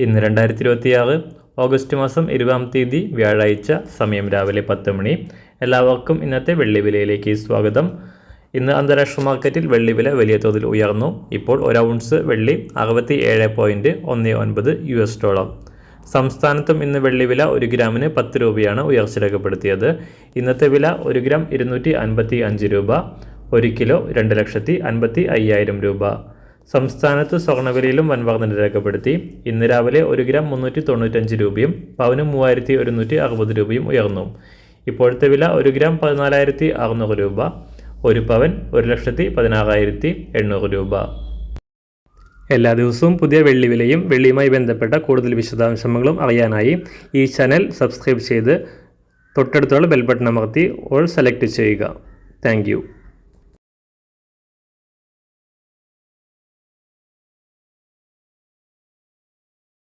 ഇന്ന് 2026 ഓഗസ്റ്റ് മാസം 20-ാം തീയതി വ്യാഴാഴ്ച, സമയം രാവിലെ 10 മണി. എല്ലാവർക്കും ഇന്നത്തെ വെള്ളി വിലയിലേക്ക് സ്വാഗതം. ഇന്ന് അന്താരാഷ്ട്ര മാർക്കറ്റിൽ വെള്ളി വില വലിയ തോതിൽ ഉയർന്നു. ഇപ്പോൾ ഒരു ഔൺസ് വെള്ളി 67.19 US$. സംസ്ഥാനത്തും ഇന്ന് വെള്ളി വില 1 ഗ്രാമിന് 10 രൂപയാണ് ഉയർച്ച രേഖപ്പെടുത്തിയത്. ഇന്നത്തെ വില 1 ഗ്രാം 255 രൂപ, 1 കിലോ 2,55,000 രൂപ. സംസ്ഥാനത്ത് സ്വർണ്ണവിലയിലും വൻ വർധന രേഖപ്പെടുത്തി. ഇന്ന് രാവിലെ 1 ഗ്രാം 395 രൂപയും പവന് 3,160 രൂപയും ഉയർന്നു. ഇപ്പോഴത്തെ വില 1 ഗ്രാം 14,600 രൂപ, 1 പവൻ 1,16,800 രൂപ. എല്ലാ ദിവസവും പുതിയ വെള്ളി വിലയും വെള്ളിയുമായി ബന്ധപ്പെട്ട കൂടുതൽ വിശദാംശങ്ങളും അറിയാനായി ഈ ചാനൽ സബ്സ്ക്രൈബ് ചെയ്ത് തൊട്ടടുത്തുള്ള ബെൽ ബട്ടൺ അമർത്തി ഓൾ സെലക്ട് ചെയ്യുക. താങ്ക്